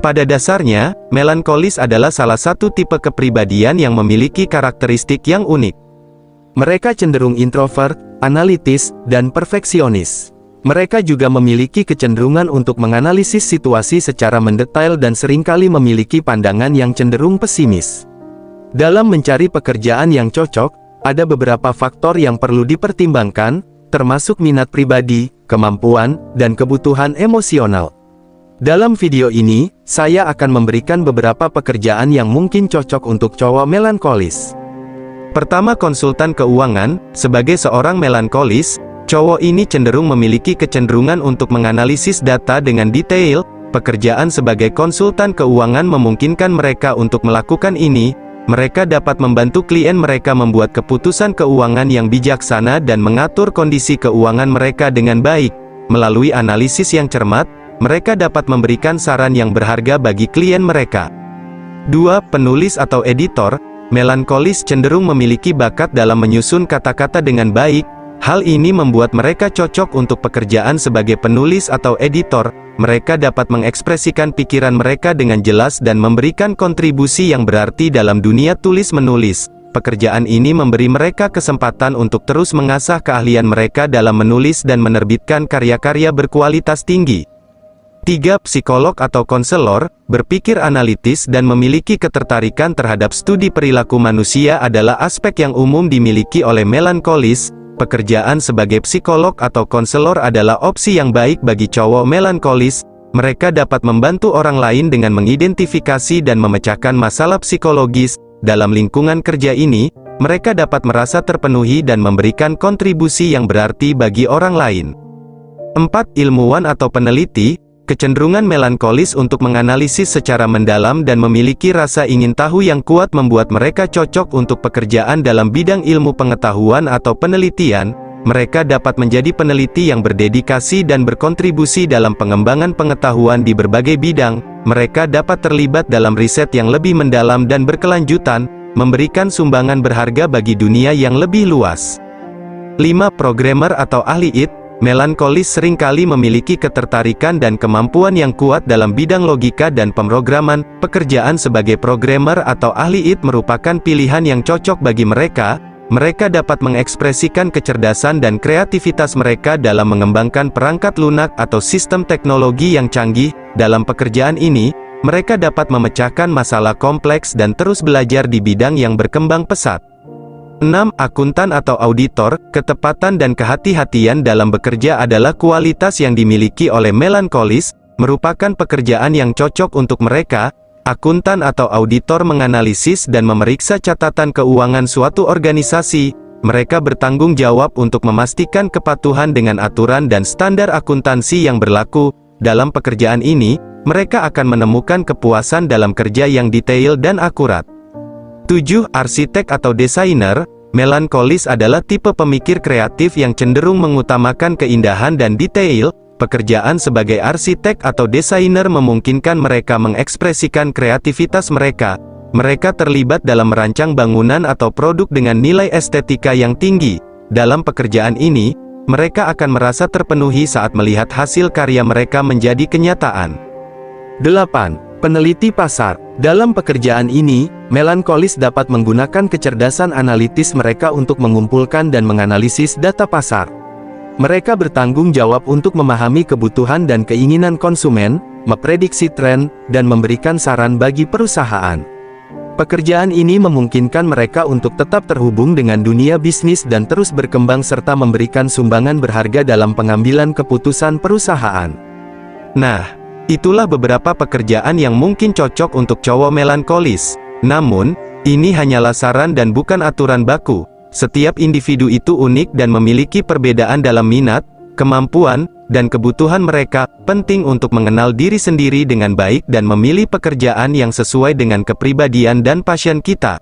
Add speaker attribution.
Speaker 1: Pada dasarnya, melankolis adalah salah satu tipe kepribadian yang memiliki karakteristik yang unik. Mereka cenderung introvert, analitis, dan perfeksionis. Mereka juga memiliki kecenderungan untuk menganalisis situasi secara mendetail dan seringkali memiliki pandangan yang cenderung pesimis. Dalam mencari pekerjaan yang cocok, ada beberapa faktor yang perlu dipertimbangkan, termasuk minat pribadi, kemampuan, dan kebutuhan emosional. Dalam video ini, saya akan memberikan beberapa pekerjaan yang mungkin cocok untuk cowok melankolis. Pertama, konsultan keuangan. Sebagai seorang melankolis, cowok ini cenderung memiliki kecenderungan untuk menganalisis data dengan detail. Pekerjaan sebagai konsultan keuangan memungkinkan mereka untuk melakukan ini. Mereka dapat membantu klien mereka membuat keputusan keuangan yang bijaksana dan mengatur kondisi keuangan mereka dengan baik. Melalui analisis yang cermat, mereka dapat memberikan saran yang berharga bagi klien mereka. 2. Penulis atau editor. Melankolis cenderung memiliki bakat dalam menyusun kata-kata dengan baik. Hal ini membuat mereka cocok untuk pekerjaan sebagai penulis atau editor. Mereka dapat mengekspresikan pikiran mereka dengan jelas dan memberikan kontribusi yang berarti dalam dunia tulis-menulis. Pekerjaan ini memberi mereka kesempatan untuk terus mengasah keahlian mereka dalam menulis dan menerbitkan karya-karya berkualitas tinggi. 3. Psikolog atau konselor, berpikir analitis dan memiliki ketertarikan terhadap studi perilaku manusia adalah aspek yang umum dimiliki oleh melankolis. Pekerjaan sebagai psikolog atau konselor adalah opsi yang baik bagi cowok melankolis. Mereka dapat membantu orang lain dengan mengidentifikasi dan memecahkan masalah psikologis. Dalam lingkungan kerja ini, mereka dapat merasa terpenuhi dan memberikan kontribusi yang berarti bagi orang lain. 4. Ilmuwan atau peneliti. Kecenderungan melankolis untuk menganalisis secara mendalam dan memiliki rasa ingin tahu yang kuat membuat mereka cocok untuk pekerjaan dalam bidang ilmu pengetahuan atau penelitian. Mereka dapat menjadi peneliti yang berdedikasi dan berkontribusi dalam pengembangan pengetahuan di berbagai bidang. Mereka dapat terlibat dalam riset yang lebih mendalam dan berkelanjutan, memberikan sumbangan berharga bagi dunia yang lebih luas. 5. Programmer atau ahli IT. Melankolis seringkali memiliki ketertarikan dan kemampuan yang kuat dalam bidang logika dan pemrograman. Pekerjaan sebagai programmer atau ahli IT merupakan pilihan yang cocok bagi mereka. Mereka dapat mengekspresikan kecerdasan dan kreativitas mereka dalam mengembangkan perangkat lunak atau sistem teknologi yang canggih. Dalam pekerjaan ini, mereka dapat memecahkan masalah kompleks dan terus belajar di bidang yang berkembang pesat. 6. Akuntan atau auditor. Ketepatan dan kehati-hatian dalam bekerja adalah kualitas yang dimiliki oleh melankolis, merupakan pekerjaan yang cocok untuk mereka. Akuntan atau auditor menganalisis dan memeriksa catatan keuangan suatu organisasi. Mereka bertanggung jawab untuk memastikan kepatuhan dengan aturan dan standar akuntansi yang berlaku. Dalam pekerjaan ini, mereka akan menemukan kepuasan dalam kerja yang detail dan akurat. 7. Arsitek atau desainer. Melankolis adalah tipe pemikir kreatif yang cenderung mengutamakan keindahan dan detail. Pekerjaan sebagai arsitek atau desainer memungkinkan mereka mengekspresikan kreativitas mereka. Mereka terlibat dalam merancang bangunan atau produk dengan nilai estetika yang tinggi. Dalam pekerjaan ini, mereka akan merasa terpenuhi saat melihat hasil karya mereka menjadi kenyataan. 8. Peneliti pasar. Dalam pekerjaan ini, melankolis dapat menggunakan kecerdasan analitis mereka untuk mengumpulkan dan menganalisis data pasar. Mereka bertanggung jawab untuk memahami kebutuhan dan keinginan konsumen, memprediksi tren, dan memberikan saran bagi perusahaan. Pekerjaan ini memungkinkan mereka untuk tetap terhubung dengan dunia bisnis dan terus berkembang serta memberikan sumbangan berharga dalam pengambilan keputusan perusahaan. Nah, itulah beberapa pekerjaan yang mungkin cocok untuk cowok melankolis. Namun, ini hanyalah saran dan bukan aturan baku. Setiap individu itu unik dan memiliki perbedaan dalam minat, kemampuan, dan kebutuhan mereka. Penting untuk mengenal diri sendiri dengan baik dan memilih pekerjaan yang sesuai dengan kepribadian dan passion kita.